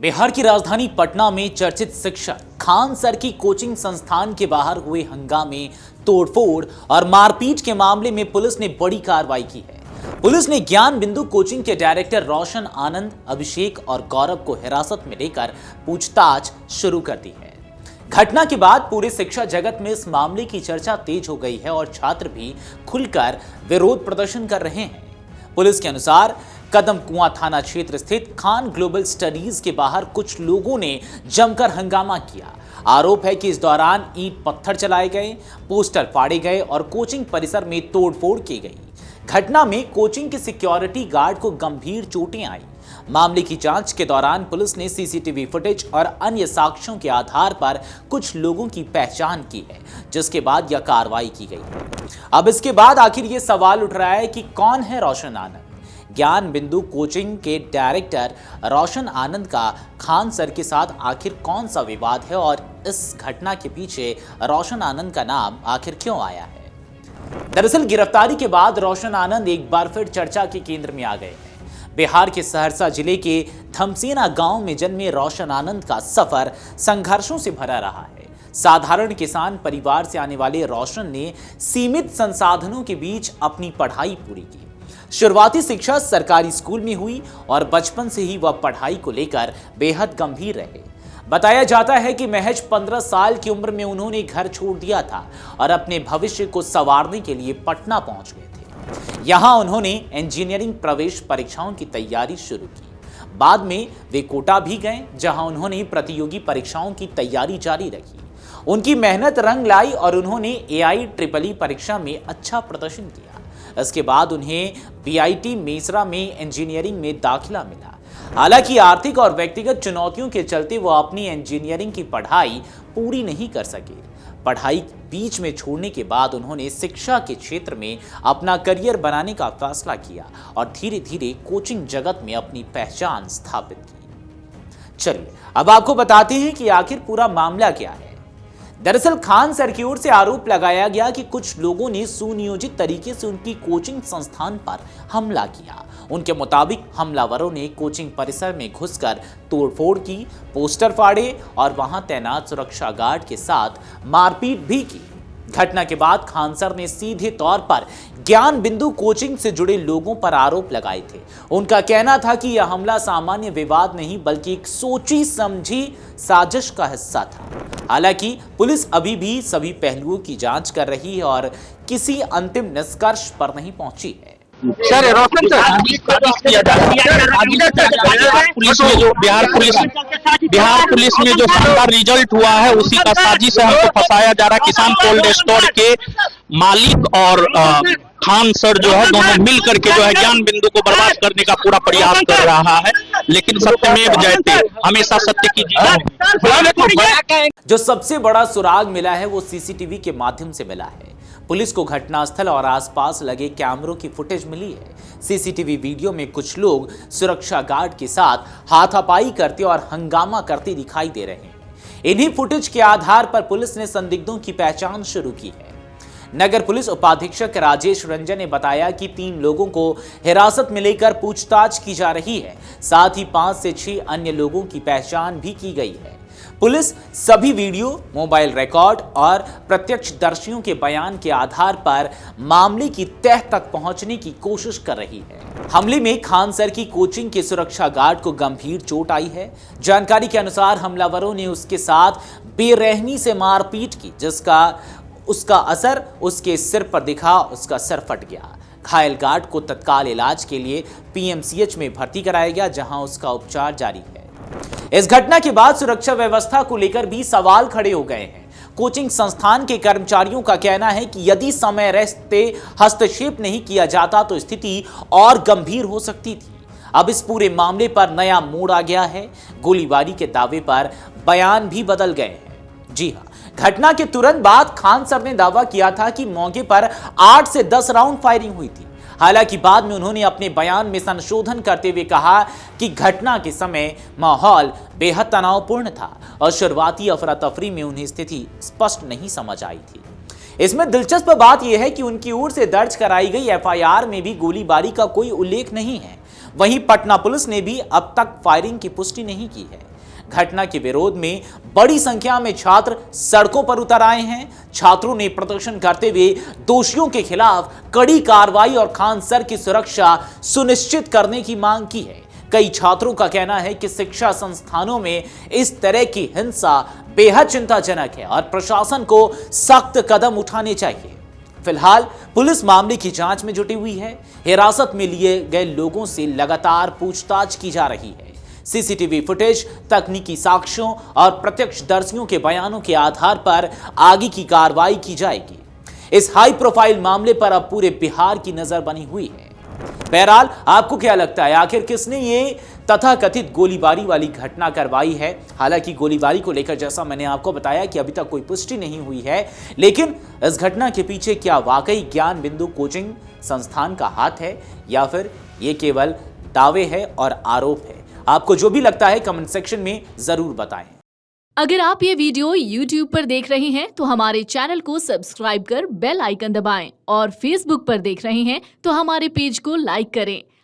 बिहार की राजधानी पटना में चर्चित शिक्षक खान सर की कोचिंग संस्थान के बाहर हुए हंगामे, तोड़फोड़ और मारपीट के मामले में पुलिस ने बड़ी कार्रवाई की है। पुलिस ने ज्ञान बिंदु कोचिंग के डायरेक्टर रोशन आनंद, अभिषेक और गौरव को हिरासत में लेकर पूछताछ शुरू कर दी है। घटना के बाद पूरे शिक्षा जगत में इस मामले की चर्चा तेज हो गई है और छात्र भी खुलकर विरोध प्रदर्शन कर रहे हैं। पुलिस के अनुसार कदम कुआं थाना क्षेत्र स्थित खान ग्लोबल स्टडीज के बाहर कुछ लोगों ने जमकर हंगामा किया। आरोप है कि इस दौरान ईंट पत्थर चलाए गए, पोस्टर फाड़े गए और कोचिंग परिसर में तोड़फोड़ की गई। घटना में कोचिंग के सिक्योरिटी गार्ड को गंभीर चोटें आई। मामले की जांच के दौरान पुलिस ने सीसीटीवी फुटेज और अन्य साक्ष्यों के आधार पर कुछ लोगों की पहचान की है, जिसके बाद यह कार्रवाई की गई है। अब इसके बाद आखिर ये सवाल उठ रहा है कि कौन है रोशन आनंद। ज्ञान बिंदु कोचिंग के डायरेक्टर रोशन आनंद का खान सर के साथ आखिर कौन सा विवाद है और इस घटना के पीछे रोशन आनंद का नाम आखिर क्यों आया है। दरअसल गिरफ्तारी के बाद रोशन आनंद एक बार फिर चर्चा के केंद्र में आ गए हैं। बिहार के सहरसा जिले के थमसेना गांव में जन्मे रोशन आनंद का सफर संघर्षों से भरा रहा है। साधारण किसान परिवार से आने वाले रोशन ने सीमित संसाधनों के बीच अपनी पढ़ाई पूरी की। शुरुआती शिक्षा सरकारी स्कूल में हुई और बचपन से ही वह पढ़ाई को लेकर बेहद गंभीर रहे। बताया जाता है कि महज 15 साल की उम्र में उन्होंने घर छोड़ दिया था और अपने भविष्य को संवारने के लिए पटना पहुंच गए थे। यहां उन्होंने इंजीनियरिंग प्रवेश परीक्षाओं की तैयारी शुरू की। बाद में वे कोटा भी गए, जहां उन्होंने प्रतियोगी परीक्षाओं की तैयारी जारी रखी। उनकी मेहनत रंग लाई और उन्होंने AIEEE परीक्षा में अच्छा प्रदर्शन किया। इसके बाद उन्हें BIT मेसरा में इंजीनियरिंग में दाखिला मिला। हालांकि आर्थिक और व्यक्तिगत चुनौतियों के चलते वो अपनी इंजीनियरिंग की पढ़ाई पूरी नहीं कर सके। पढ़ाई बीच में छोड़ने के बाद उन्होंने शिक्षा के क्षेत्र में अपना करियर बनाने का फैसला किया और धीरे धीरे कोचिंग जगत में अपनी पहचान स्थापित की। चलिए अब आपको बताते हैं कि आखिर पूरा मामला क्या है। दरअसल खान सर की ओर से आरोप लगाया गया कि कुछ लोगों ने सुनियोजित तरीके से उनकी कोचिंग संस्थान पर हमला किया। उनके मुताबिक हमलावरों ने कोचिंग परिसर में घुसकर तोड़फोड़ की, पोस्टर फाड़े और वहां तैनात सुरक्षा गार्ड के साथ मारपीट भी की। घटना के बाद खान सर ने सीधे तौर पर ज्ञान बिंदु कोचिंग से जुड़े लोगों पर आरोप लगाए थे। उनका कहना था कि यह हमला सामान्य विवाद नहीं बल्कि एक सोची समझी साजिश का हिस्सा था। हालांकि पुलिस अभी भी सभी पहलुओं की जांच कर रही है और किसी अंतिम निष्कर्ष पर नहीं पहुंची है। सर रोशन सर पुलिस में जो बिहार पुलिस में जो शानदार रिजल्ट हुआ है उसी का साजिश से हमको फंसाया जा रहा है। किसान कोल्ड स्टोर के मालिक और खान सर जो है दोनों मिल करके जो है ज्ञान बिंदु को बर्बाद करने का पूरा प्रयास कर रहा है, लेकिन सत्यमेव जयते, हमेशा सत्य की जीत। जो सबसे बड़ा सुराग मिला है वो सीसीटीवी के माध्यम से मिला है। पुलिस को घटनास्थल और आसपास लगे कैमरों की फुटेज मिली है। सीसीटीवी वीडियो में कुछ लोग सुरक्षा गार्ड के साथ हाथापाई करते और हंगामा करते दिखाई दे रहे हैं। इन्हीं फुटेज के आधार पर पुलिस ने संदिग्धों की पहचान शुरू की है। नगर पुलिस उपाधीक्षक राजेश रंजन ने बताया कि 3 लोगों को हिरासत में लेकर पूछताछ की जा रही है। साथ ही 5 से 6 अन्य लोगों की पहचान भी की गई है। पुलिस सभी वीडियो, मोबाइल रिकॉर्ड और प्रत्यक्षदर्शियों के बयान के आधार पर मामले की तह तक पहुंचने की कोशिश कर रही है। हमले में खान सर की कोचिंग के सुरक्षा गार्ड को गंभीर चोट आई है। जानकारी के अनुसार हमलावरों ने उसके साथ बेरहमी से मारपीट की, उसका असर उसके सिर पर दिखा, उसका सर फट गया। घायल गार्ड को तत्काल इलाज के लिए PMCH में भर्ती कराया गया, जहां उसका उपचार जारी है। इस घटना के बाद सुरक्षा व्यवस्था को लेकर भी सवाल खड़े हो गए हैं। कोचिंग संस्थान के कर्मचारियों का कहना है कि यदि समय रहते हस्तक्षेप नहीं किया जाता तो स्थिति और गंभीर हो सकती थी। अब इस पूरे मामले पर नया मोड़ आ गया है। गोलीबारी के दावे पर बयान भी बदल गए हैं। जी हां, घटना के तुरंत बाद खान सर ने दावा किया था कि मौके पर 8 से 10 राउंड फायरिंग हुई थी। हालांकि बाद में उन्होंने अपने बयान में संशोधन करते हुए कहा कि घटना के समय माहौल बेहद तनावपूर्ण था और शुरुआती अफरा तफरी में उन्हें स्थिति स्पष्ट नहीं समझ आई थी। इसमें दिलचस्प बात यह है कि उनकी ओर से दर्ज कराई गई FIR में भी गोलीबारी का कोई उल्लेख नहीं है। वहीं पटना पुलिस ने भी अब तक फायरिंग की पुष्टि नहीं की है। घटना के विरोध में बड़ी संख्या में छात्र सड़कों पर उतर आए हैं। छात्रों ने प्रदर्शन करते हुए दोषियों के खिलाफ कड़ी कार्रवाई और खान सर की सुरक्षा सुनिश्चित करने की मांग की है। कई छात्रों का कहना है कि शिक्षा संस्थानों में इस तरह की हिंसा बेहद चिंताजनक है और प्रशासन को सख्त कदम उठाने चाहिए। फिलहाल पुलिस मामले की जांच में जुटी हुई है। हिरासत में लिए गए लोगों से लगातार पूछताछ की जा रही है। सीसीटीवी फुटेज, तकनीकी साक्ष्यों और प्रत्यक्षदर्शियों के बयानों के आधार पर आगे की कार्रवाई की जाएगी। इस हाई प्रोफाइल मामले पर अब पूरे बिहार की नजर बनी हुई है। बहरहाल, आपको क्या लगता है, आखिर किसने ये तथाकथित गोलीबारी वाली घटना करवाई है? हालांकि गोलीबारी को लेकर जैसा मैंने आपको बताया कि अभी तक कोई पुष्टि नहीं हुई है, लेकिन इस घटना के पीछे क्या वाकई ज्ञान बिंदु कोचिंग संस्थान का हाथ है या फिर ये केवल दावे है और आरोप है? आपको जो भी लगता है कमेंट सेक्शन में जरूर बताएं। अगर आप ये वीडियो YouTube पर देख रहे हैं तो हमारे चैनल को सब्सक्राइब कर बेल आइकन दबाएं और Facebook पर देख रहे हैं तो हमारे पेज को लाइक करें।